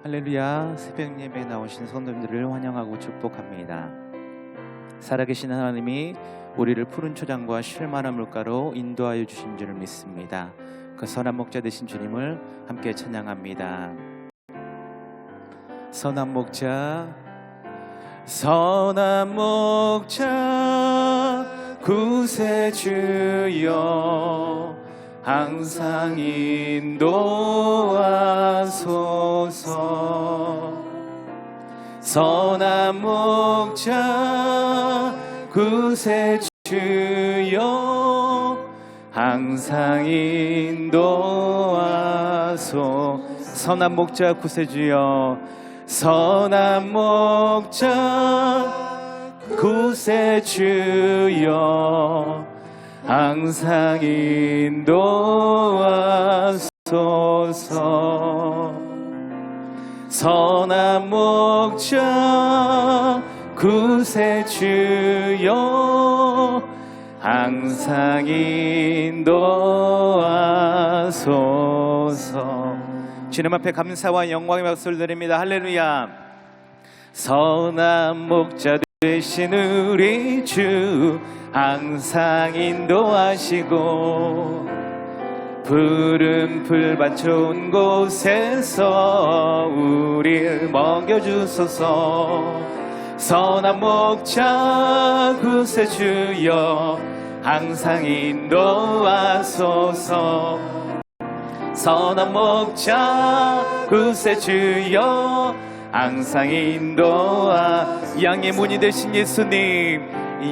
할렐루야. 새벽 예배에 나오신 성도님들을 환영하고 축복합니다. 살아계신 하나님이 우리를 푸른 초장과 쉴만한 물가로 인도하여 주신 줄을 믿습니다. 그 선한 목자 되신 주님을 함께 찬양합니다. 선한 목자, 선한 목자 구세주여 항상 인도하소서. 선한 목자 구세주여 항상 인도하소서. 선한 목자 구세주여, 선한 목자 구세주여 항상 인도하소서. 선한 목자 구세주여 항상 인도하소서. 주님 앞에 감사와 영광의 박수를 드립니다. 할렐루야. 선한 목자 되신 우리 주 항상 인도하시고 푸른 풀밭 좋은 곳에서 우릴 먹여주소서. 선한 목자 구세주여 항상 인도하소서. 선한 목자 구세주여 항상 양의 문이 되신 예수님,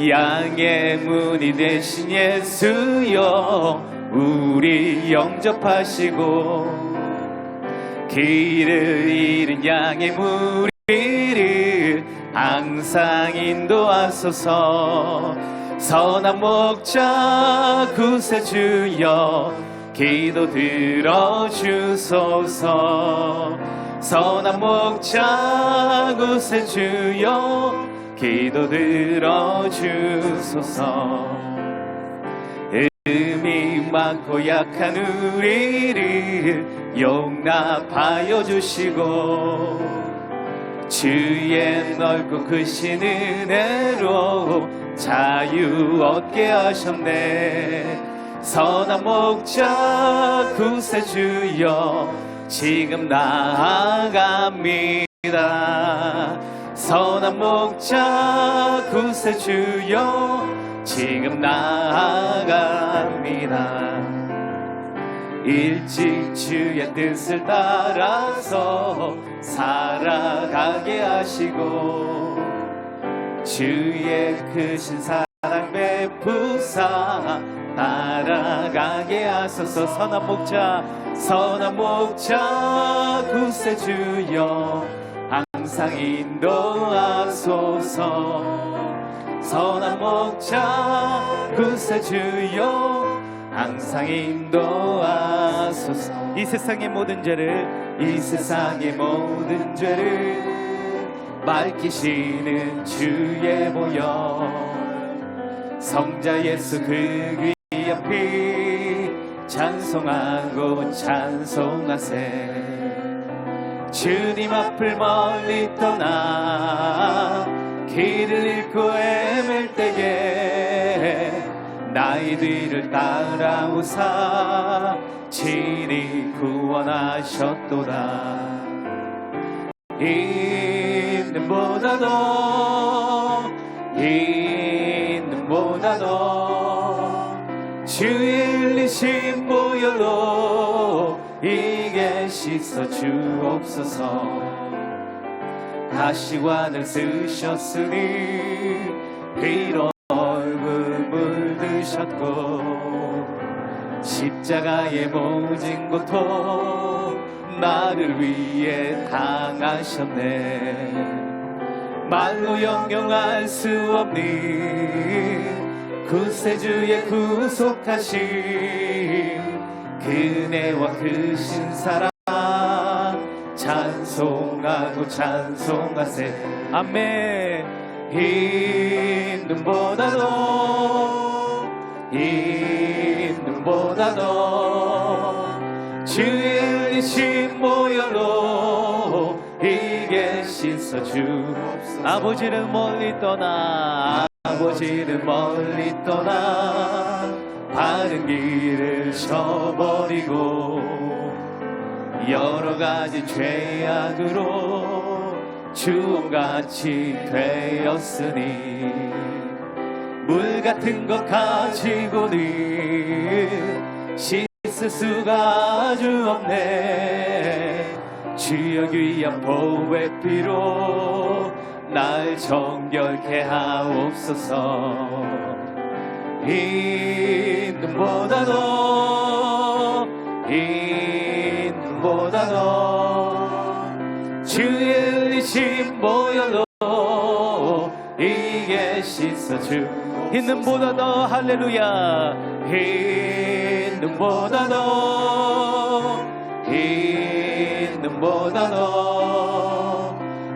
양의 문이 되신 예수여 우리 영접하시고 길을 잃은 양의 무리를 항상 인도하소서. 선한 목자 구세주여 기도 들어주소서. 선한 목자 구세주여 기도 들어주소서. 음이 많고 약한 우리를 용납하여 주시고 주의 넓고 크신 은혜로 자유 얻게 하셨네. 선한 목자 구세주여 지금 나아갑니다. 선한 목자 구세주여 지금 나아갑니다. 일찍 주의 뜻을 따라서 살아가게 하시고 주의 크신 사랑 베푸사 따라가게 하소서. 선한 목자 구세주여 항상 인도하소서. 선한 목자 구세주여 항상 인도하소서. 이 세상의 모든 죄를 밝히시는 주의 보혈 성자 예수 그 귀한 피 찬송하고 찬송하세. 주님 앞을 멀리 떠나 길을 잃고 헤맬 때에 나의 뒤를 따라오사 친히 구원하셨도다. 있는보다도 주의 흘리신 보혈로 이게 씻어 주옵소서. 다시 관을 쓰셨으니 피로 얼굴 물드셨고 십자가의 모진 고통 나를 위해 당하셨네. 말로 영영할 수 없는 구세주의 구속하심 그네와 크신 사랑 찬송하고 찬송하세. 아멘. 힘든보다도 주의 흘리신 보혈로 주옵소서. 주 아버지는 멀리 떠나 바른 길을 저버리고 여러 가지 죄악으로 주홍같이 되었으니 물 같은 것 가지고는 씻을 수가 아주 없네. 주여 귀한 보배 피로 날 정결케 하옵소서. 이 눈보다도 주의 흘리신 보혈로 이게 씻어주. 이 눈보다도 할렐루야. 이 눈보다도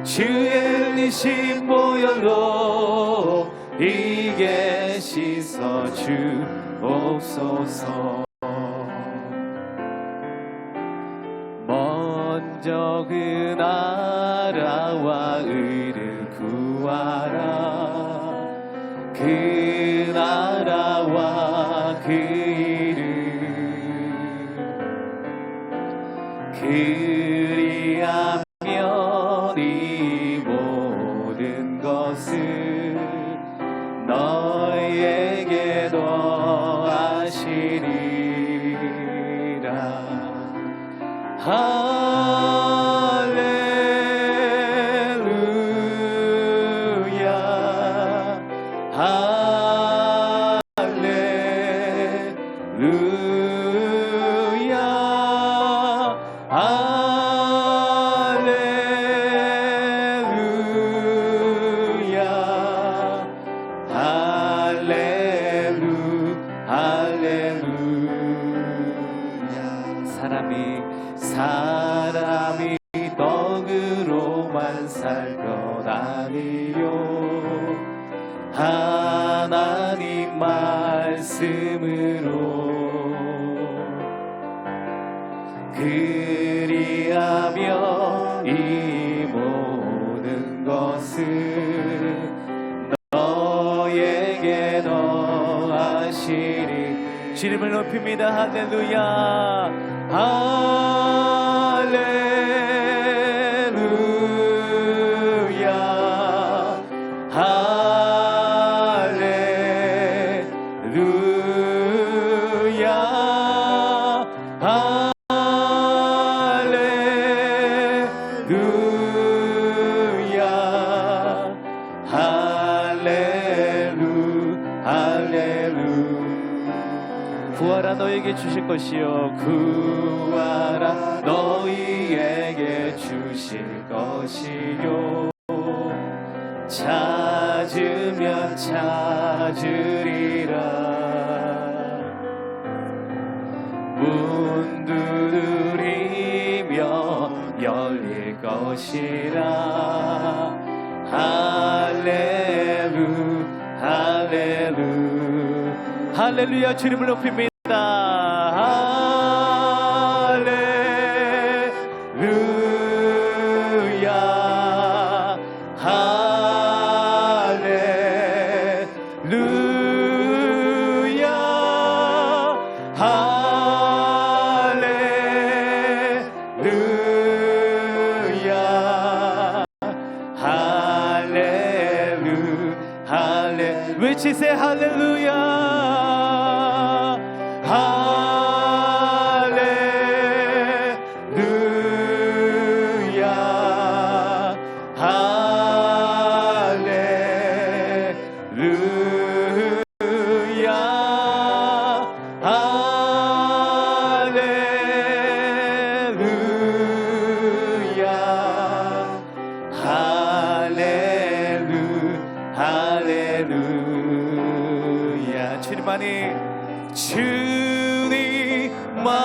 주의 흘리신 보혈로 이게 씻어주옵소서. 먼저 그 나라와 의를 구하라. 그 나라와 그 일을 그리하면 이 모든 것을 너에게 더하시리라. 할렐루야 사람이 떡으로만 살 것 아니요 하나님 말씀으로 그리하며 이 모든 것을 너에게 더하시리. 주님을 높입니다. 할렐루야. 할렐루야 할렐루야 할렐루야. 구하라 너에게 주실 것이요 구하라 너희에게 주실 것이요 찾으면 찾으리라. 문 두드리며 열릴 것이라. 할렐루 할렐루 할렐루야. 주님을 높입니다. 할렐루야 할렐루야 할렐루야 할렐루 외치세. 할렐루야 할렐루야.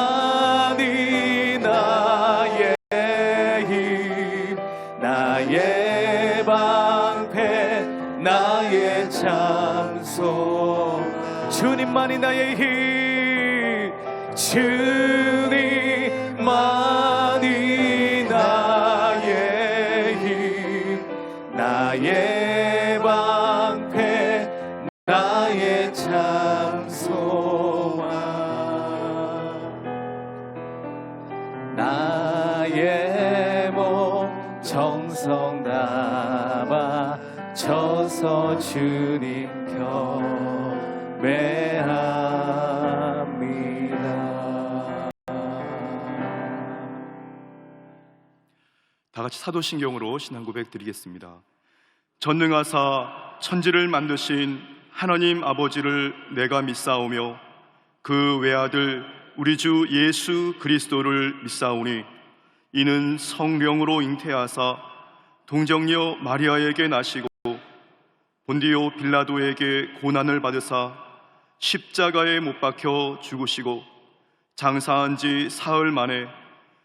주님만이 나의 힘 나의 방패 나의 참소. 주님만이 나의 힘 주님만이 나의 힘 정성 다 바쳐서 주님 경배합니다. 다 같이 사도신경으로 신앙 고백 드리겠습니다. 전능하사 천지를 만드신 하나님 아버지를 내가 믿사오며 그 외아들 우리 주 예수 그리스도를 믿사오니 이는 성령으로 잉태하사 동정녀 마리아에게 나시고 본디오 빌라도에게 고난을 받으사 십자가에 못 박혀 죽으시고 장사한 지 사흘 만에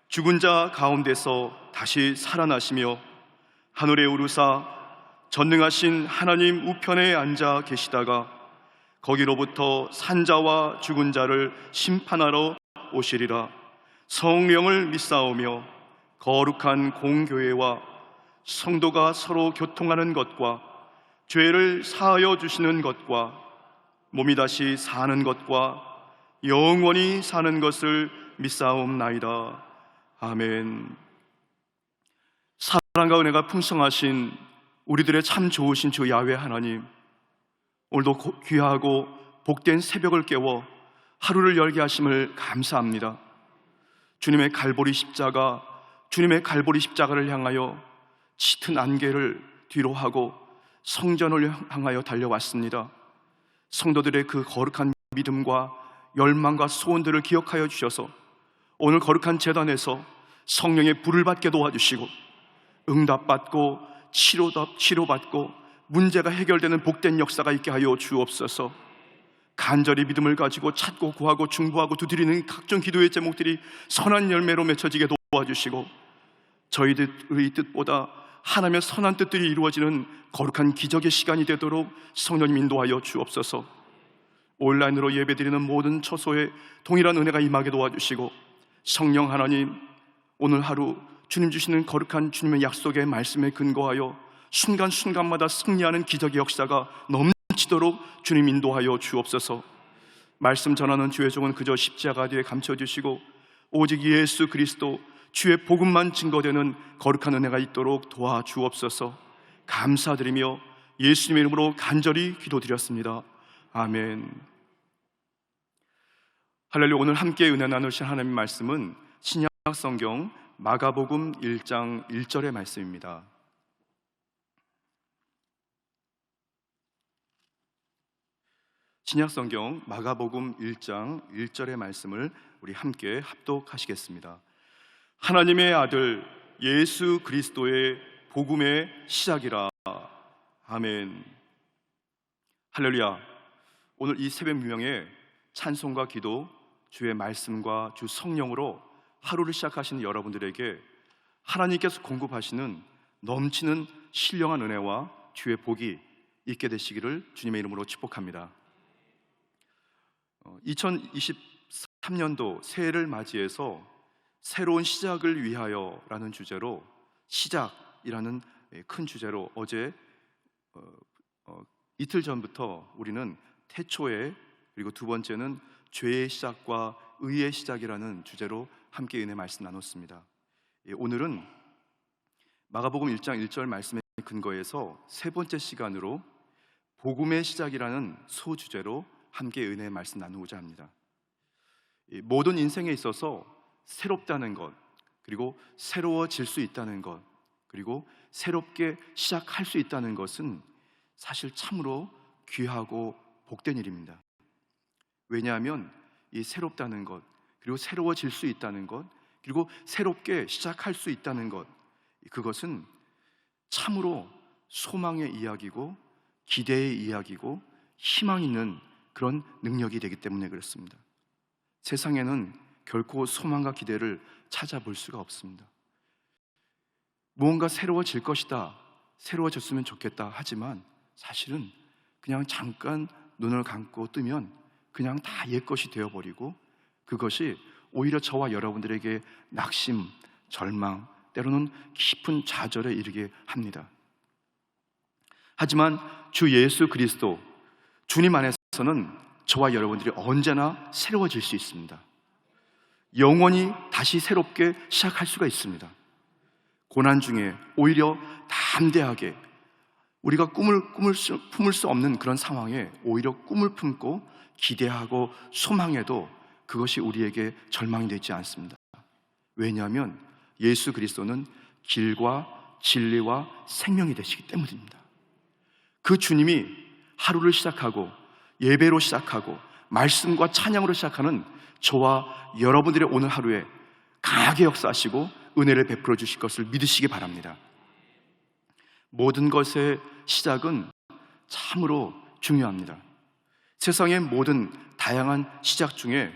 죽은 자 가운데서 다시 살아나시며 하늘에 오르사 전능하신 하나님 우편에 앉아 계시다가 거기로부터 산자와 죽은 자를 심판하러 오시리라. 성령을 믿사오며 거룩한 공교회와 성도가 서로 교통하는 것과 죄를 사하여 주시는 것과 몸이 다시 사는 것과 영원히 사는 것을 믿사옵나이다. 아멘. 사랑과 은혜가 풍성하신 우리들의 참 좋으신 주 야훼 하나님, 오늘도 귀하고 복된 새벽을 깨워 하루를 열게 하심을 감사합니다. 주님의 갈보리 십자가를 향하여 짙은 안개를 뒤로 하고 성전을 향하여 달려왔습니다. 성도들의 그 거룩한 믿음과 열망과 소원들을 기억하여 주셔서 오늘 거룩한 제단에서 성령의 불을 받게 도와주시고 응답받고 치료받고 문제가 해결되는 복된 역사가 있게 하여 주옵소서. 간절히 믿음을 가지고 찾고 구하고 중보하고 두드리는 각종 기도의 제목들이 선한 열매로 맺혀지게 도와주시고 저희들의 뜻보다 하나님의 선한 뜻들이 이루어지는 거룩한 기적의 시간이 되도록 성령님 인도하여 주옵소서. 온라인으로 예배드리는 모든 처소에 동일한 은혜가 임하게 도와주시고 성령 하나님, 오늘 하루 주님 주시는 거룩한 주님의 약속의 말씀에 근거하여 순간순간마다 승리하는 기적의 역사가 넘치도록 주님 인도하여 주옵소서. 말씀 전하는 주의 종은 그저 십자가 뒤에 감춰주시고 오직 예수 그리스도 주의 복음만 증거되는 거룩한 은혜가 있도록 도와주옵소서. 감사드리며 예수님의 이름으로 간절히 기도드렸습니다. 아멘. 할렐루야. 오늘 함께 은혜 나누신 하나님의 말씀은 신약 성경 마가복음 1장 1절의 말씀입니다. 신약 성경 마가복음 1장 1절의 말씀을 우리 함께 합독하시겠습니다. 하나님의 아들 예수 그리스도의 복음의 시작이라. 아멘. 할렐루야. 오늘 이 새벽 유명에 찬송과 기도, 주의 말씀과 주 성령으로 하루를 시작하시는 여러분들에게 하나님께서 공급하시는 넘치는 신령한 은혜와 주의 복이 있게 되시기를 주님의 이름으로 축복합니다. 2023년도 새해를 맞이해서 새로운 시작을 위하여라는 주제로, 시작이라는 큰 주제로 어제 이틀 전부터 우리는 태초에, 그리고 두 번째는 죄의 시작과 의의 시작이라는 주제로 함께 은혜 말씀 나눴습니다. 오늘은 마가복음 1장 1절 말씀에 근거해서 세 번째 시간으로 복음의 시작이라는 소주제로 함께 은혜의 말씀 나누고자 합니다. 모든 인생에 있어서 새롭다는 것, 그리고 새로워질 수 있다는 것, 그리고 새롭게 시작할 수 있다는 것은 사실 참으로 귀하고 복된 일입니다. 왜냐하면 이 새롭다는 것, 그리고 새로워질 수 있다는 것, 그리고 새롭게 시작할 수 있다는 것, 그것은 참으로 소망의 이야기고 기대의 이야기고 희망 있는 그런 능력이 되기 때문에 그렇습니다. 세상에는 결코 소망과 기대를 찾아볼 수가 없습니다. 무언가 새로워질 것이다, 새로워졌으면 좋겠다 하지만 사실은 그냥 잠깐 눈을 감고 뜨면 그냥 다 옛것이 되어버리고 그것이 오히려 저와 여러분들에게 낙심, 절망, 때로는 깊은 좌절에 이르게 합니다. 하지만 주 예수 그리스도, 주님 안에서는 저와 여러분들이 언제나 새로워질 수 있습니다. 영원히 다시 새롭게 시작할 수가 있습니다. 고난 중에 오히려 담대하게 우리가 품을 수 없는 그런 상황에 오히려 꿈을 품고 기대하고 소망해도 그것이 우리에게 절망이 되지 않습니다. 왜냐하면 예수 그리스도는 길과 진리와 생명이 되시기 때문입니다. 그 주님이 하루를 시작하고 예배로 시작하고 말씀과 찬양으로 시작하는 저와 여러분들의 오늘 하루에 강하게 역사하시고 은혜를 베풀어 주실 것을 믿으시기 바랍니다. 모든 것의 시작은 참으로 중요합니다. 세상의 모든 다양한 시작 중에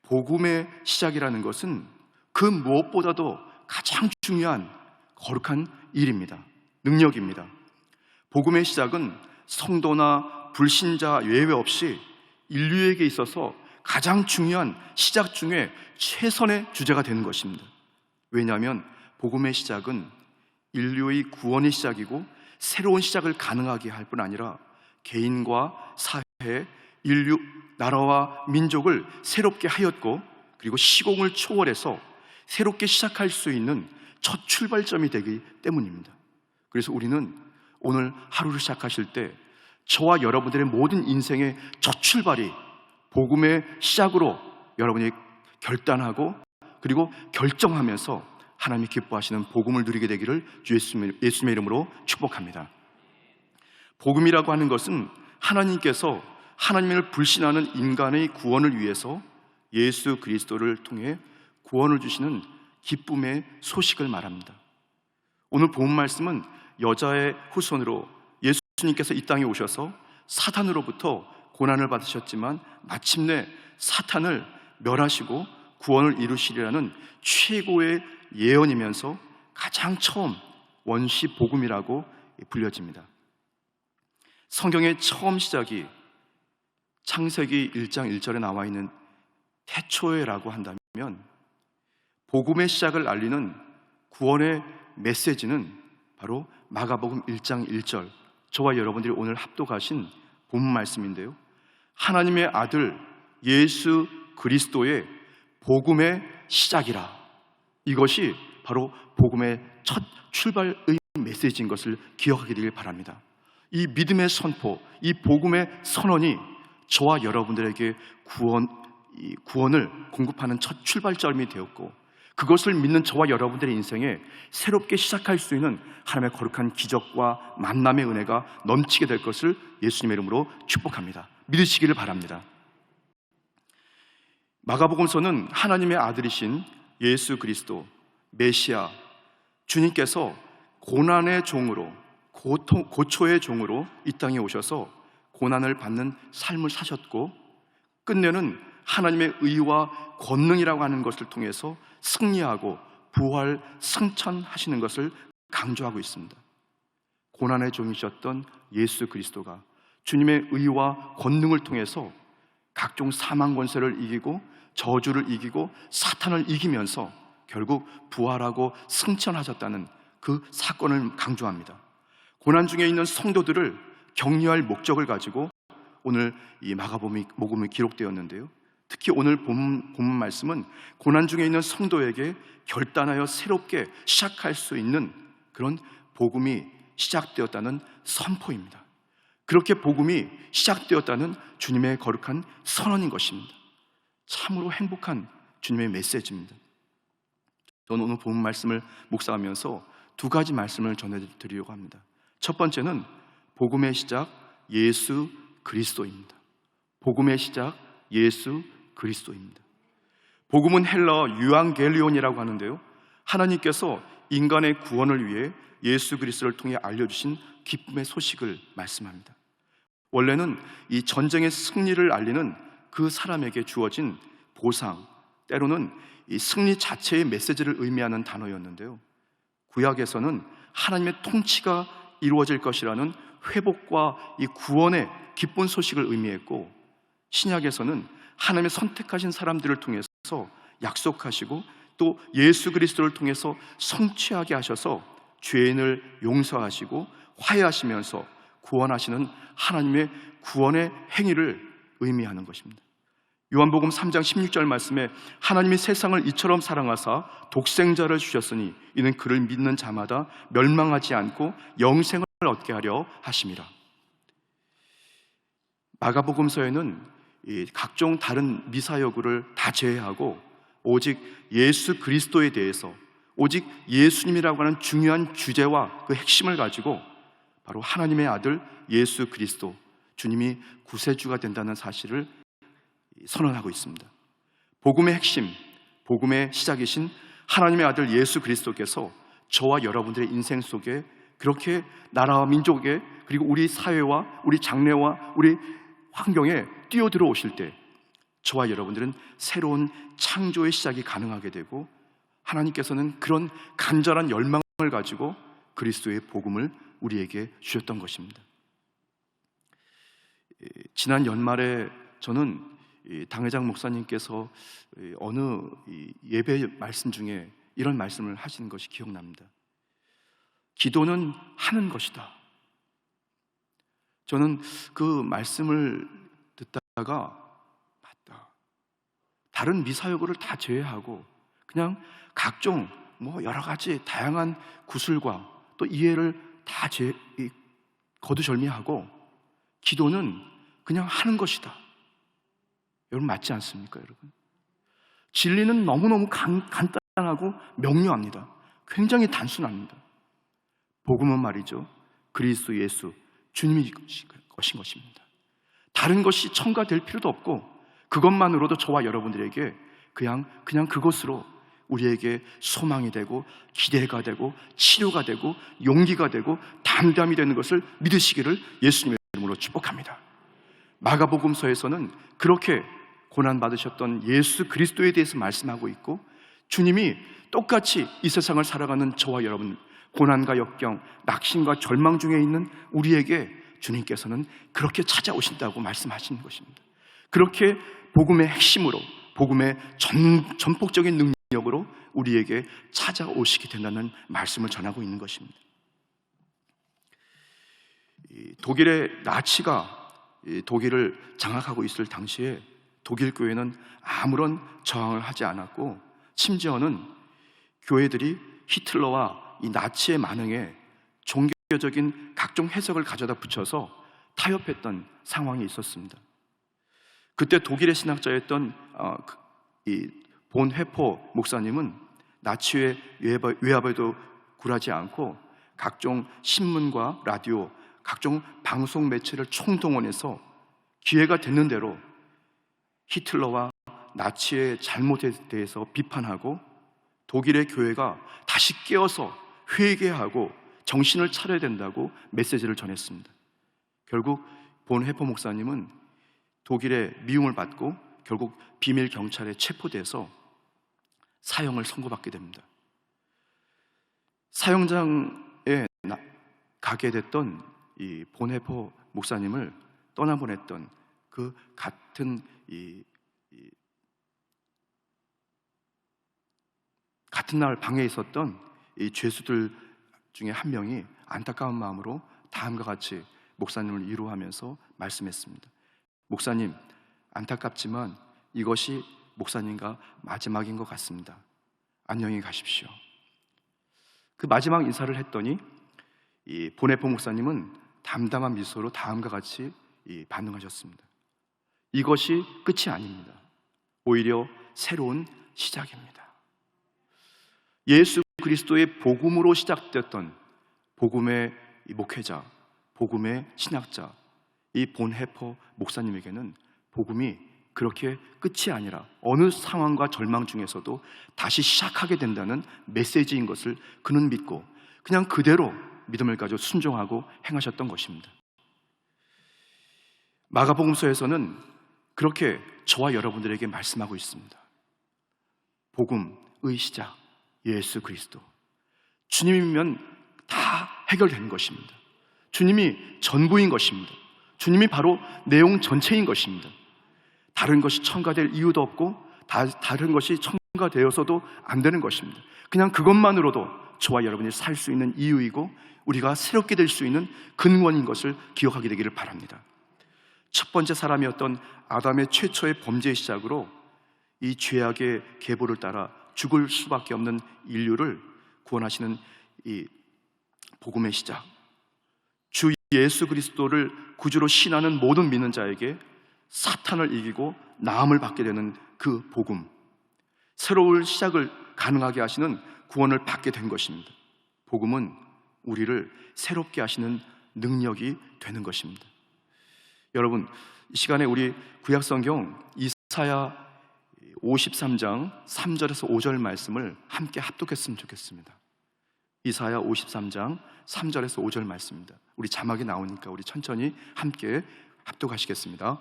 복음의 시작이라는 것은 그 무엇보다도 가장 중요한 거룩한 일입니다. 능력입니다. 복음의 시작은 성도나 불신자 예외 없이 인류에게 있어서 가장 중요한 시작 중에 최선의 주제가 되는 것입니다. 왜냐하면 복음의 시작은 인류의 구원의 시작이고 새로운 시작을 가능하게 할 뿐 아니라 개인과 사회, 인류, 나라와 민족을 새롭게 하였고 그리고 시공을 초월해서 새롭게 시작할 수 있는 첫 출발점이 되기 때문입니다. 그래서 우리는 오늘 하루를 시작하실 때 저와 여러분들의 모든 인생의 첫 출발이 복음의 시작으로 여러분이 결단하고 그리고 결정하면서 하나님이 기뻐하시는 복음을 누리게 되기를 주 예수님의 이름으로 축복합니다. 복음이라고 하는 것은 하나님께서 하나님을 불신하는 인간의 구원을 위해서 예수 그리스도를 통해 구원을 주시는 기쁨의 소식을 말합니다. 오늘 본 말씀은 여자의 후손으로 예수님께서 이 땅에 오셔서 사탄으로부터 고난을 받으셨지만 마침내 사탄을 멸하시고 구원을 이루시리라는 최고의 예언이면서 가장 처음 원시 복음이라고 불려집니다. 성경의 처음 시작이 창세기 1장 1절에 나와 있는 태초에라고 한다면 복음의 시작을 알리는 구원의 메시지는 바로 마가복음 1장 1절, 저와 여러분들이 오늘 합독하신 본문 말씀인데요, 하나님의 아들 예수 그리스도의 복음의 시작이라, 이것이 바로 복음의 첫 출발의 메시지인 것을 기억하게 되길 바랍니다. 이 믿음의 선포, 이 복음의 선언이 저와 여러분들에게 구원을 공급하는 첫 출발점이 되었고, 그것을 믿는 저와 여러분들의 인생에 새롭게 시작할 수 있는 하나님의 거룩한 기적과 만남의 은혜가 넘치게 될 것을 예수님의 이름으로 축복합니다. 믿으시기를 바랍니다. 마가복음서는 하나님의 아들이신 예수 그리스도 메시아 주님께서 고난의 종으로, 고초의 종으로 이 땅에 오셔서 고난을 받는 삶을 사셨고, 끝내는 하나님의 의와 권능이라고 하는 것을 통해서 승리하고 부활 승천하시는 것을 강조하고 있습니다. 고난의 종이셨던 예수 그리스도가 주님의 의와 권능을 통해서 각종 사망 권세를 이기고 저주를 이기고 사탄을 이기면서 결국 부활하고 승천하셨다는 그 사건을 강조합니다. 고난 중에 있는 성도들을 격려할 목적을 가지고 오늘 이 마가복음이 기록되었는데요, 특히 오늘 본문 말씀은 고난 중에 있는 성도에게 결단하여 새롭게 시작할 수 있는 그런 복음이 시작되었다는 선포입니다. 그렇게 복음이 시작되었다는 주님의 거룩한 선언인 것입니다. 참으로 행복한 주님의 메시지입니다. 저는 오늘 본문 말씀을 묵상하면서 두 가지 말씀을 전해드리려고 합니다. 첫 번째는 복음의 시작 예수 그리스도입니다. 복음의 시작 예수 그리스도입니다. 복음은 헬라어 유앙겔리온이라고 하는데요, 하나님께서 인간의 구원을 위해 예수 그리스도를 통해 알려주신 기쁨의 소식을 말씀합니다. 원래는 이 전쟁의 승리를 알리는 그 사람에게 주어진 보상, 때로는 이 승리 자체의 메시지를 의미하는 단어였는데요, 구약에서는 하나님의 통치가 이루어질 것이라는 회복과 이 구원의 기쁜 소식을 의미했고, 신약에서는 하나님의 선택하신 사람들을 통해서 약속하시고 또 예수 그리스도를 통해서 성취하게 하셔서 죄인을 용서하시고 화해하시면서 구원하시는 하나님의 구원의 행위를 의미하는 것입니다. 요한복음 3장 16절 말씀에 하나님이 세상을 이처럼 사랑하사 독생자를 주셨으니 이는 그를 믿는 자마다 멸망하지 않고 영생을 얻게 하려 하심이라. 마가복음서에는 이 각종 다른 미사여구를 다 제외하고 오직 예수 그리스도에 대해서, 오직 예수님이라고 하는 중요한 주제와 그 핵심을 가지고 바로 하나님의 아들 예수 그리스도, 주님이 구세주가 된다는 사실을 선언하고 있습니다. 복음의 핵심, 복음의 시작이신 하나님의 아들 예수 그리스도께서 저와 여러분들의 인생 속에 그렇게 나라와 민족에, 그리고 우리 사회와 우리 장래와 우리 환경에 뛰어들어 오실 때 저와 여러분들은 새로운 창조의 시작이 가능하게 되고, 하나님께서는 그런 간절한 열망을 가지고 그리스도의 복음을 우리에게 주셨던 것입니다. 지난 연말에 저는 당회장 목사님께서 어느 예배 말씀 중에 이런 말씀을 하시는 것이 기억납니다. 기도는 하는 것이다. 저는 그 말씀을 듣다가 맞다. 다른 미사여구를 다 제외하고 그냥 각종 여러 가지 다양한 구술과 또 이해를 다 거두절미하고 기도는 그냥 하는 것이다. 여러분 맞지 않습니까, 여러분? 진리는 너무너무 간단하고 명료합니다. 굉장히 단순합니다. 복음은 말이죠, 그리스도 예수, 주님이 것인 것입니다. 다른 것이 첨가될 필요도 없고, 그것만으로도 저와 여러분들에게 그냥 그것으로 우리에게 소망이 되고 기대가 되고 치료가 되고 용기가 되고 담담이 되는 것을 믿으시기를 예수님의 이름으로 축복합니다. 마가복음서에서는 그렇게 고난받으셨던 예수 그리스도에 대해서 말씀하고 있고, 주님이 똑같이 이 세상을 살아가는 저와 여러분, 고난과 역경, 낙심과 절망 중에 있는 우리에게 주님께서는 그렇게 찾아오신다고 말씀하시는 것입니다. 그렇게 복음의 핵심으로, 복음의 전폭적인 능력으로 우리에게 찾아오시게 된다는 말씀을 전하고 있는 것입니다. 독일의 나치가 독일을 장악하고 있을 당시에 독일 교회는 아무런 저항을 하지 않았고, 심지어는 교회들이 히틀러와 이 나치의 만행에 종교적인 각종 해석을 가져다 붙여서 타협했던 상황이 있었습니다. 그때 독일의 신학자였던 이 본 회포 목사님은 나치의 외압에도 굴하지 않고 각종 신문과 라디오, 각종 방송 매체를 총동원해서 기회가 됐는 대로 히틀러와 나치의 잘못에 대해서 비판하고, 독일의 교회가 다시 깨어서 회개하고 정신을 차려야 된다고 메시지를 전했습니다. 결국 본 회포 목사님은 독일의 미움을 받고 결국 비밀 경찰에 체포돼서 사형을 선고받게 됩니다. 사형장에 가게 됐던 이 본 회포 목사님을 떠나보냈던 그 같은 같은 날 방에 있었던 이 죄수들 중에 한 명이 안타까운 마음으로 다음과 같이 목사님을 위로하면서 말씀했습니다. 목사님, 안타깝지만 이것이 목사님과 마지막인 것 같습니다. 안녕히 가십시오. 그 마지막 인사를 했더니 이 보네포 목사님은 담담한 미소로 다음과 같이 반응하셨습니다. 이것이 끝이 아닙니다. 오히려 새로운 시작입니다. 예수 그리스도의 복음으로 시작됐던 복음의 목회자, 복음의 신학자, 이 본해퍼 목사님에게는 복음이 그렇게 끝이 아니라 어느 상황과 절망 중에서도 다시 시작하게 된다는 메시지인 것을 그는 믿고 그냥 그대로 믿음을 가지고 순종하고 행하셨던 것입니다. 마가복음서에서는 그렇게 저와 여러분들에게 말씀하고 있습니다. 복음의 시작, 예수 그리스도. 주님이면 다 해결되는 것입니다. 주님이 전부인 것입니다. 주님이 바로 내용 전체인 것입니다. 다른 것이 첨가될 이유도 없고 다른 것이 첨가되어서도 안 되는 것입니다. 그냥 그것만으로도 저와 여러분이 살 수 있는 이유이고 우리가 새롭게 될 수 있는 근원인 것을 기억하게 되기를 바랍니다. 첫 번째 사람이었던 아담의 최초의 범죄의 시작으로 이 죄악의 계보를 따라 죽을 수밖에 없는 인류를 구원하시는 이 복음의 시작, 주 예수 그리스도를 구주로 신하는 모든 믿는 자에게 사탄을 이기고 나음을 받게 되는 그 복음, 새로운 시작을 가능하게 하시는 구원을 받게 된 것입니다. 복음은 우리를 새롭게 하시는 능력이 되는 것입니다. 여러분, 이 시간에 우리 구약성경 이사야 53장 3절에서 5절 말씀을 함께 합독했으면 좋겠습니다. 이사야 53장 3절에서 5절 말씀입니다. 우리 자막이 나오니까 우리 천천히 함께 합독하시겠습니다.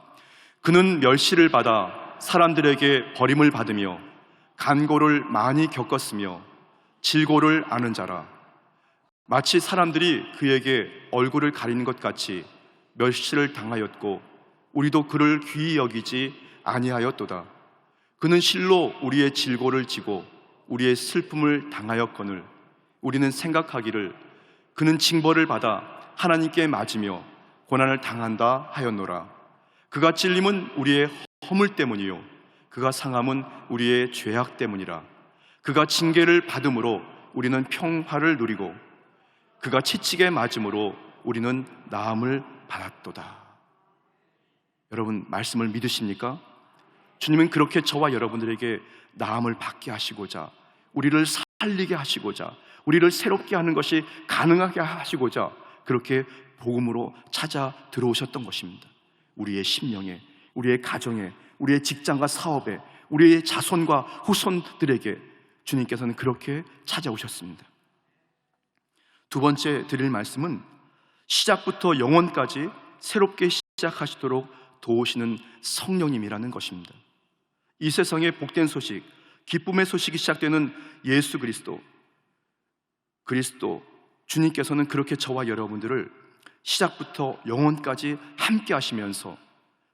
그는 멸시를 받아 사람들에게 버림을 받으며 간고를 많이 겪었으며 질고를 아는 자라. 마치 사람들이 그에게 얼굴을 가리는 것 같이 멸시를 당하였고 우리도 그를 귀히 여기지 아니하였도다. 그는 실로 우리의 질고를 지고 우리의 슬픔을 당하였거늘 우리는 생각하기를 그는 징벌을 받아 하나님께 맞으며 고난을 당한다 하였노라. 그가 찔림은 우리의 허물 때문이요 그가 상함은 우리의 죄악 때문이라. 그가 징계를 받음으로 우리는 평화를 누리고 그가 채찍에 맞음으로 우리는 나음을 받았도다. 여러분, 말씀을 믿으십니까? 주님은 그렇게 저와 여러분들에게 나음을 받게 하시고자, 우리를 살리게 하시고자, 우리를 새롭게 하는 것이 가능하게 하시고자 그렇게 복음으로 찾아 들어오셨던 것입니다. 우리의 심령에, 우리의 가정에, 우리의 직장과 사업에, 우리의 자손과 후손들에게 주님께서는 그렇게 찾아오셨습니다. 두 번째 드릴 말씀은 시작부터 영원까지 새롭게 시작하시도록 도우시는 성령님이라는 것입니다. 이 세상의 복된 소식, 기쁨의 소식이 시작되는 예수 그리스도, 주님께서는 그렇게 저와 여러분들을 시작부터 영원까지 함께 하시면서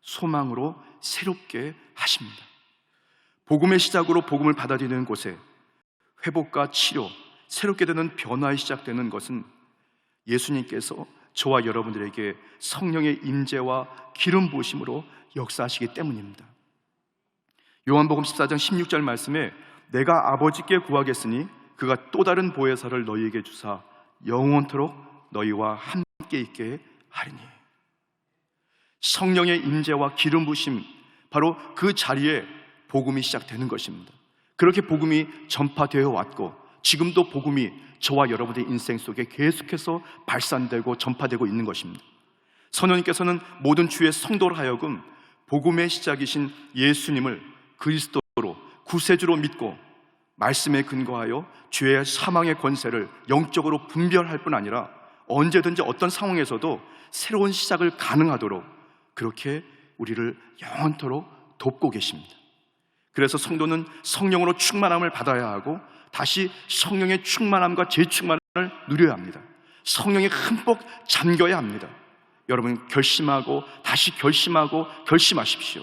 소망으로 새롭게 하십니다. 복음의 시작으로 복음을 받아들이는 곳에 회복과 치료, 새롭게 되는 변화에 시작되는 것은 예수님께서 저와 여러분들에게 성령의 임재와 기름 부으심으로 역사하시기 때문입니다. 요한복음 14장 16절 말씀에 내가 아버지께 구하겠으니 그가 또 다른 보혜사를 너희에게 주사 영원토록 너희와 함께 있게 하리니. 성령의 임재와 기름 부으심, 바로 그 자리에 복음이 시작되는 것입니다. 그렇게 복음이 전파되어 왔고 지금도 복음이 저와 여러분의 인생 속에 계속해서 발산되고 전파되고 있는 것입니다. 성령님께서는 모든 주의 성도로 하여금 복음의 시작이신 예수님을 그리스도로 구세주로 믿고 말씀에 근거하여 죄의 사망의 권세를 영적으로 분별할 뿐 아니라 언제든지 어떤 상황에서도 새로운 시작을 가능하도록 그렇게 우리를 영원토록 돕고 계십니다. 그래서 성도는 성령으로 충만함을 받아야 하고 다시 성령의 충만함과 재충만을 누려야 합니다. 성령에 흠뻑 잠겨야 합니다. 여러분, 결심하고 다시 결심하고 결심하십시오.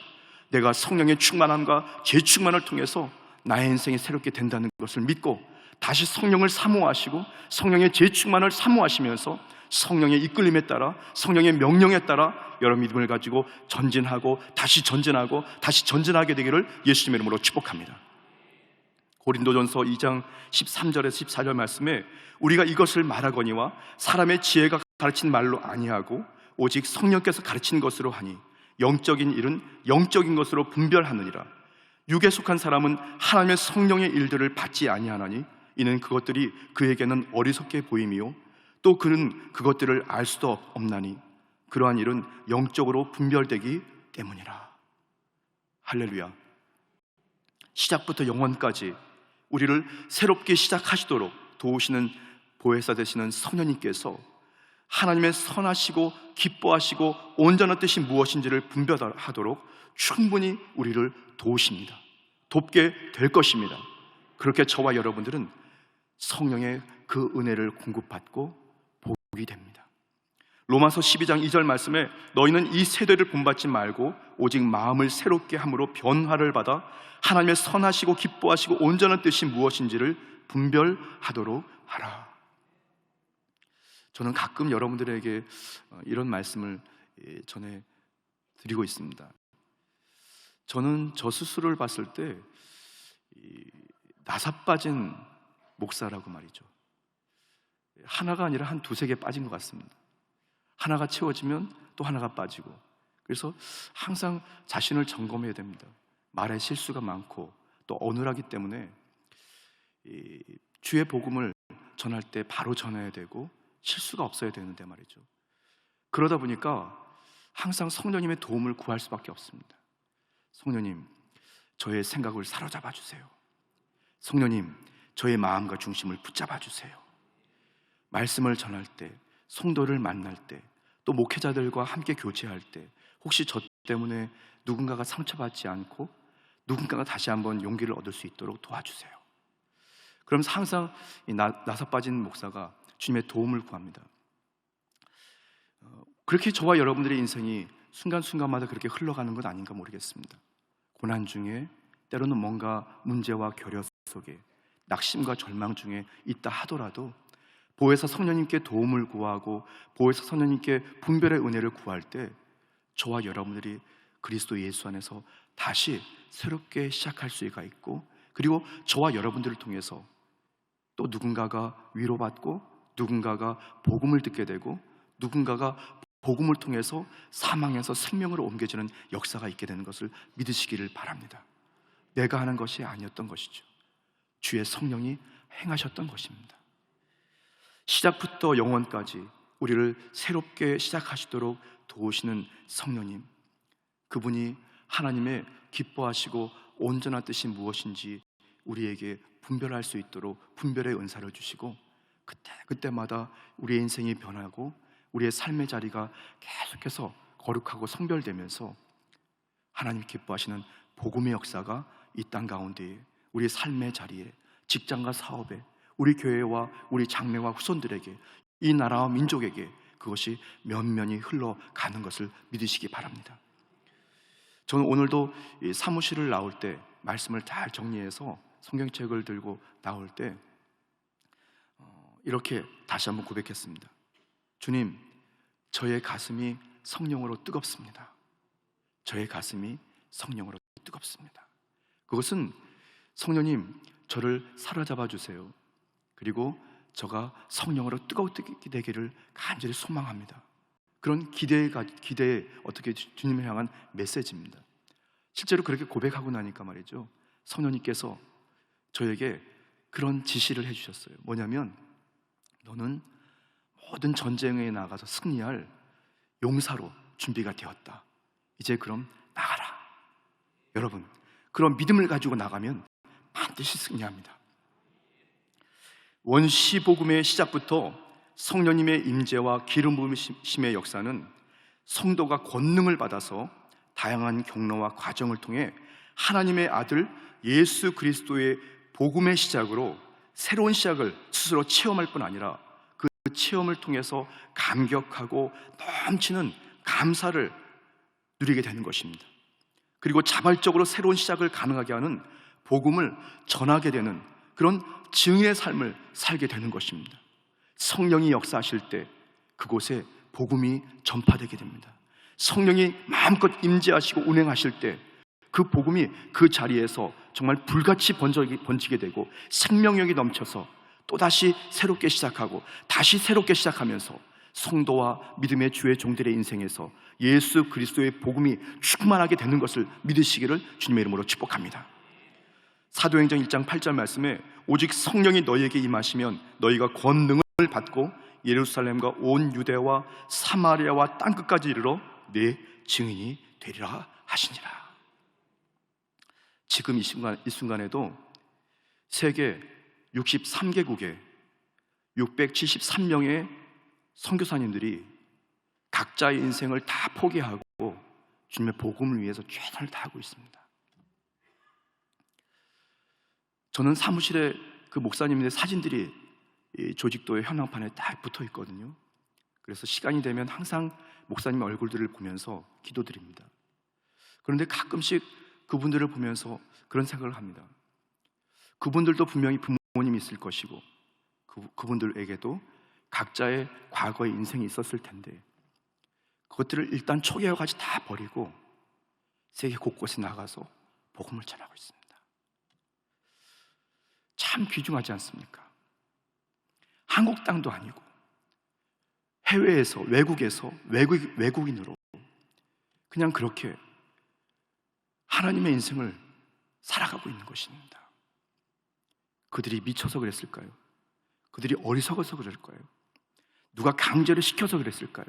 내가 성령의 충만함과 재충만을 통해서 나의 인생이 새롭게 된다는 것을 믿고 다시 성령을 사모하시고 성령의 재충만을 사모하시면서 성령의 이끌림에 따라, 성령의 명령에 따라 여러분 믿음을 가지고 전진하고 다시 전진하고 다시 전진하게 되기를 예수님의 이름으로 축복합니다. 고린도전서 2장 13절에서 14절 말씀에 우리가 이것을 말하거니와 사람의 지혜가 가르친 말로 아니하고 오직 성령께서 가르친 것으로 하니 영적인 일은 영적인 것으로 분별하느니라. 육에 속한 사람은 하나님의 성령의 일들을 받지 아니하나니 이는 그것들이 그에게는 어리석게 보임이요 또 그는 그것들을 알 수도 없나니 그러한 일은 영적으로 분별되기 때문이라. 할렐루야. 시작부터 영원까지 우리를 새롭게 시작하시도록 도우시는 보혜사 되시는 성령님께서 하나님의 선하시고 기뻐하시고 온전한 뜻이 무엇인지를 분별하도록 충분히 우리를 도우십니다. 돕게 될 것입니다. 그렇게 저와 여러분들은 성령의 그 은혜를 공급받고 복이 됩니다. 로마서 12장 2절 말씀에 너희는 이 세대를 본받지 말고 오직 마음을 새롭게 함으로 변화를 받아 하나님의 선하시고 기뻐하시고 온전한 뜻이 무엇인지를 분별하도록 하라. 저는 가끔 여러분들에게 이런 말씀을 전해 드리고 있습니다. 저는 저 스스로를 봤을 때 나사 빠진 목사라고 말이죠. 하나가 아니라 한 두세 개 빠진 것 같습니다. 하나가 채워지면 또 하나가 빠지고, 그래서 항상 자신을 점검해야 됩니다. 말에 실수가 많고 또 어눌하기 때문에 주의 복음을 전할 때 바로 전해야 되고 실수가 없어야 되는데 말이죠. 그러다 보니까 항상 성령님의 도움을 구할 수밖에 없습니다. 성령님, 저의 생각을 사로잡아 주세요. 성령님, 저의 마음과 중심을 붙잡아 주세요. 말씀을 전할 때, 성도를 만날 때, 또 목회자들과 함께 교제할 때 혹시 저 때문에 누군가가 상처받지 않고 누군가가 다시 한번 용기를 얻을 수 있도록 도와주세요. 그러면서 항상 나사 빠진 목사가 주님의 도움을 구합니다. 그렇게 저와 여러분들의 인생이 순간순간마다 그렇게 흘러가는 건 아닌가 모르겠습니다. 고난 중에, 때로는 뭔가 문제와 결여 속에, 낙심과 절망 중에 있다 하더라도 보혜사 성령님께 도움을 구하고 보혜사 성령님께 분별의 은혜를 구할 때 저와 여러분들이 그리스도 예수 안에서 다시 새롭게 시작할 수가 있고, 그리고 저와 여러분들을 통해서 또 누군가가 위로받고 누군가가 복음을 듣게 되고 누군가가 복음을 통해서 사망에서 생명으로 옮겨지는 역사가 있게 되는 것을 믿으시기를 바랍니다. 내가 하는 것이 아니었던 것이죠. 주의 성령이 행하셨던 것입니다. 시작부터 영원까지 우리를 새롭게 시작하시도록 도우시는 성령님, 그분이 하나님의 기뻐하시고 온전한 뜻이 무엇인지 우리에게 분별할 수 있도록 분별의 은사를 주시고, 그때마다 우리의 인생이 변하고 우리의 삶의 자리가 계속해서 거룩하고 성별되면서 하나님 기뻐하시는 복음의 역사가 이 땅 가운데, 우리의 삶의 자리에, 직장과 사업에, 우리 교회와 우리 장래와 후손들에게, 이 나라와 민족에게 그것이 면면이 흘러가는 것을 믿으시기 바랍니다. 저는 오늘도 이 사무실을 나올 때 말씀을 잘 정리해서 성경책을 들고 나올 때 이렇게 다시 한번 고백했습니다. 주님, 저의 가슴이 성령으로 뜨겁습니다. 저의 가슴이 성령으로 뜨겁습니다. 그것은 성령님, 저를 사로잡아 주세요. 그리고 저가 성령으로 뜨겁게 되기를 간절히 소망합니다. 그런 기대에 어떻게 주님을 향한 메시지입니다. 실제로 그렇게 고백하고 나니까 말이죠, 성령님께서 저에게 그런 지시를 해주셨어요. 뭐냐면, 너는 모든 전쟁에 나가서 승리할 용사로 준비가 되었다. 이제 그럼 나가라. 여러분, 그런 믿음을 가지고 나가면 반드시 승리합니다. 원시복음의 시작부터 성령님의 임재와 기름 부으심의 역사는 성도가 권능을 받아서 다양한 경로와 과정을 통해 하나님의 아들 예수 그리스도의 복음의 시작으로 새로운 시작을 스스로 체험할 뿐 아니라 그 체험을 통해서 감격하고 넘치는 감사를 누리게 되는 것입니다. 그리고 자발적으로 새로운 시작을 가능하게 하는 복음을 전하게 되는 그런 증인의 삶을 살게 되는 것입니다. 성령이 역사하실 때 그곳에 복음이 전파되게 됩니다. 성령이 마음껏 임재하시고 운행하실 때 그 복음이 그 자리에서 정말 불같이 번지게 되고 생명력이 넘쳐서 또다시 새롭게 시작하고 다시 새롭게 시작하면서 성도와 믿음의 주의 종들의 인생에서 예수 그리스도의 복음이 충만하게 되는 것을 믿으시기를 주님의 이름으로 축복합니다. 사도행전 1장 8절 말씀에 오직 성령이 너희에게 임하시면 너희가 권능을 받고 예루살렘과 온 유대와 사마리아와 땅끝까지 이르러 내 증인이 되리라 하시니라. 지금 이 순간에도 세계 63개국에 673명의 선교사님들이 각자의 인생을 다 포기하고 주님의 복음을 위해서 최선을 다하고 있습니다. 저는 사무실에 그 목사님들의 사진들이 이 조직도의 현황판에 딱 붙어 있거든요. 그래서 시간이 되면 항상 목사님 얼굴들을 보면서 기도드립니다. 그런데 가끔씩 그분들을 보면서 그런 생각을 합니다. 그분들도 분명히 부모님이 있을 것이고 그분들에게도 각자의 과거의 인생이 있었을 텐데 그것들을 일단 초기와 같이 다 버리고 세계 곳곳에 나가서 복음을 전하고 있습니다. 참 귀중하지 않습니까? 한국 땅도 아니고 해외에서, 외국에서 외국인으로 그냥 그렇게 하나님의 인생을 살아가고 있는 것입니다. 그들이 미쳐서 그랬을까요? 그들이 어리석어서 그럴까요? 누가 강제로 시켜서 그랬을까요?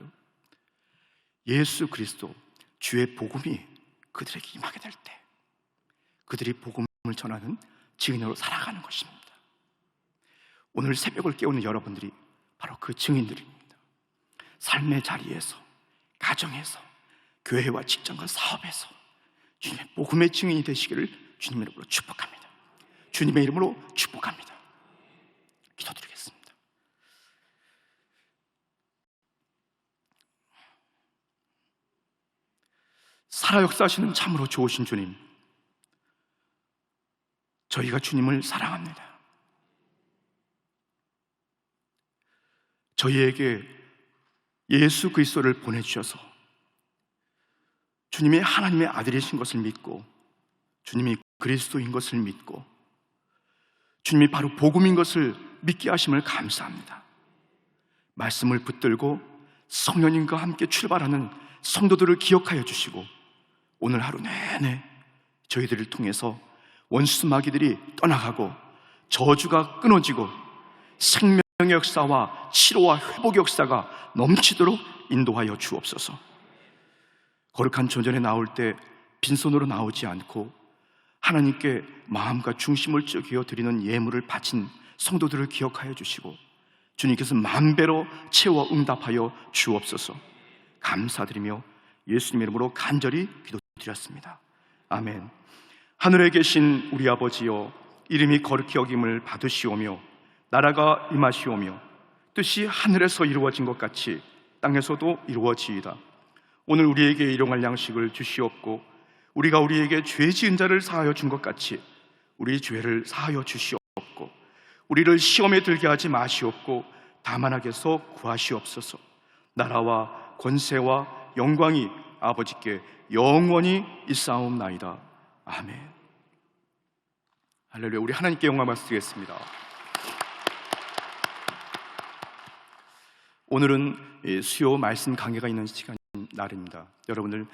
예수 그리스도 주의 복음이 그들에게 임하게 될 때 그들이 복음을 전하는 증인으로 살아가는 것입니다. 오늘 새벽을 깨우는 여러분들이 바로 그 증인들입니다. 삶의 자리에서, 가정에서, 교회와 직장과 사업에서 주님의 복음의 증인이 되시기를 주님의 이름으로 축복합니다. 주님의 이름으로 축복합니다. 기도드리겠습니다. 살아 역사하시는 참으로 좋으신 주님, 저희가 주님을 사랑합니다. 저희에게 예수 그리스도를 보내주셔서 주님이 하나님의 아들이신 것을 믿고 주님이 그리스도인 것을 믿고 주님이 바로 복음인 것을 믿게 하심을 감사합니다. 말씀을 붙들고 성령님과 함께 출발하는 성도들을 기억하여 주시고 오늘 하루 내내 저희들을 통해서 원수 마귀들이 떠나가고 저주가 끊어지고 생명의 역사와 치료와 회복의 역사가 넘치도록 인도하여 주옵소서. 거룩한 전전에 나올 때 빈손으로 나오지 않고 하나님께 마음과 중심을 쪼개어 드리는 예물을 바친 성도들을 기억하여 주시고 주님께서 만배로 채워 응답하여 주옵소서. 감사드리며 예수님의 이름으로 간절히 기도드렸습니다. 아멘. 하늘에 계신 우리 아버지여, 이름이 거룩히 여김을 받으시오며 나라가 임하시오며 뜻이 하늘에서 이루어진 것 같이 땅에서도 이루어지이다. 오늘 우리에게 일용할 양식을 주시옵고 우리가 우리에게 죄 지은 자를 사하여 준 것 같이 우리 죄를 사하여 주시옵고 우리를 시험에 들게 하지 마시옵고 다만 악에서 구하시옵소서. 나라와 권세와 영광이 아버지께 영원히 있사옵나이다. 아멘. 할렐루야. 우리 하나님께 영광 말씀드리겠습니다. 오늘은 수요 말씀 강해가 있는 시간 날입니다. 여러분들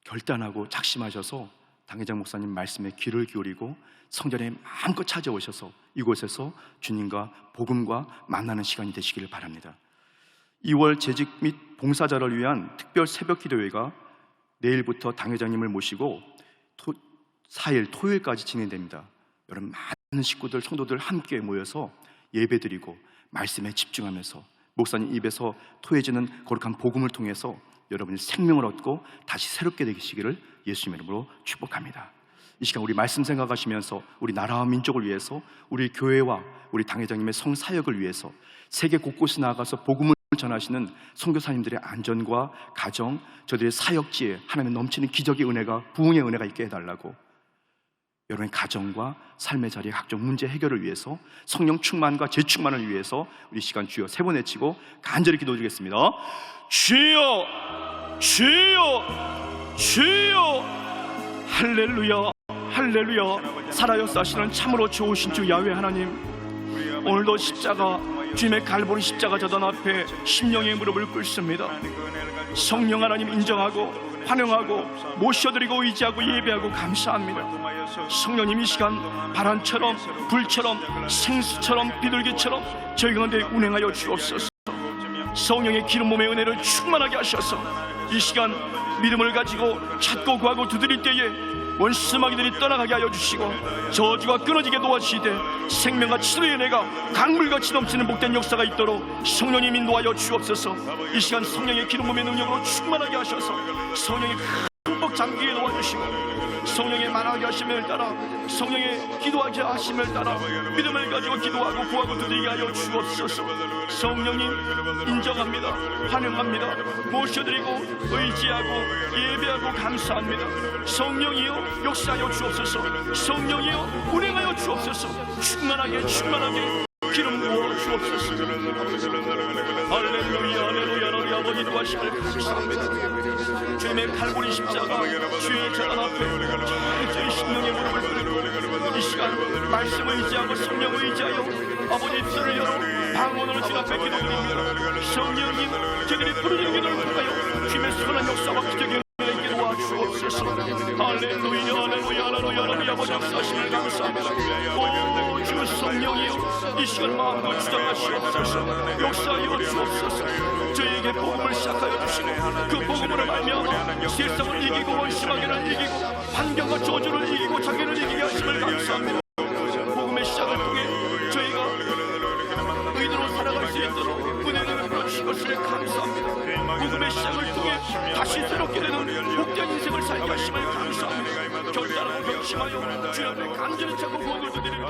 결단하고 작심하셔서 당회장 목사님 말씀에 귀를 기울이고 성전에 마음껏 찾아오셔서 이곳에서 주님과 복음과 만나는 시간이 되시기를 바랍니다. 2월 재직 및 봉사자를 위한 특별 새벽 기도회가 내일부터 당회장님을 모시고 4일 토요일까지 진행됩니다. 여러분 많은 식구들, 성도들 함께 모여서 예배드리고 말씀에 집중하면서 목사님 입에서 토해지는 거룩한 복음을 통해서 여러분이 생명을 얻고 다시 새롭게 되시기를 예수님의 이름으로 축복합니다. 이 시간 우리 말씀 생각하시면서 우리 나라와 민족을 위해서, 우리 교회와 우리 당회장님의 성사역을 위해서 세계 곳곳에 나가서 복음을 전하시는 선교사님들의 안전과 가정, 저들의 사역지에 하나님의 넘치는 기적의 은혜가, 부흥의 은혜가 있게 해달라고, 여러분의 가정과 삶의 자리의 각종 문제 해결을 위해서, 성령 충만과 재충만을 위해서 우리 시간 주여 세 번 외치고 간절히 기도드리겠습니다. 주여, 주여, 주여. 할렐루야, 할렐루야. 살아 역사하시는 참으로 좋으신 주 야훼 하나님, 오늘도 십자가, 주님의 갈보리 십자가 저단 앞에 심령의 무릎을 꿇습니다. 성령 하나님 인정하고 환영하고 모셔드리고 의지하고 예배하고 감사합니다. 성령님 이 시간 바람처럼 불처럼 생수처럼 비둘기처럼 저희 가운데 운행하여 주옵소서. 성령의 기름 몸의 은혜를 충만하게 하셔서 이 시간 믿음을 가지고 찾고 구하고 두드릴 때에 원수 마귀들이 떠나가게 하여 주시고 저주가 끊어지게 도와주시되 생명과 치료의 은혜가 강물같이 넘치는 복된 역사가 있도록 성령님 인도하여 주옵소서. 이 시간 성령의 기름 몸의 능력으로 충만하게 하셔서 성령의 흠뻑 잠기게 도와주시고 성령의 만하게 하심을 따라, 성령의 기도하게 하심을 따라 믿음을 가지고 기도하고 구하고 두드리게 하여 주옵소서. 성령님 인정합니다, 환영합니다, 모셔드리고 의지하고 예배하고 감사합니다. 성령이여 역사하여 주옵소서. 성령이여 운행하여 주옵소서. 충만하게 충만하게 기름 부어 주옵소서. 할렐루야 할렐루야 너희 아버지 도하심을 감사합니다. 주님의 칼보리 십자가 주의 재단 앞에 철저히 심령의 무릎을 꿇고 이 시간 말씀을 의지하고 성령을 의지하여 아버지 입술을 열어 방언으로 주님 앞에 기도드립니다. 성령님 저들이 부르짖는 기도를 통하여 주님의 선한 역사와 기적의 은혜를 있게 도와주옵소서. 할렐루야 할렐루야 할렐루야 할렐루야 아버지 역사하심을 감사합니다. 오 주 성령이여 이 시간 마음껏 주장하시옵소서. 역사하여 주옵소서. 저에게 복음을 시작하여 주시고 그 복음으로 말미암아 세상을 이기고 원심하게를 이기고 환경과 저주를 이기고 자기를 이기게 하심을 감사합니다. 복음의 시작을 통해 저희가 의도로 살아갈 수 있도록 은혜를 베풀어 주신 것을 감사합니다. 복음의 시작을 통해 다시 새롭게 되는 복된 인생을 살게 하심을 감사합니다. 결단하고 결심하여 주여 앞에 간절히 찾고 구원을 드리는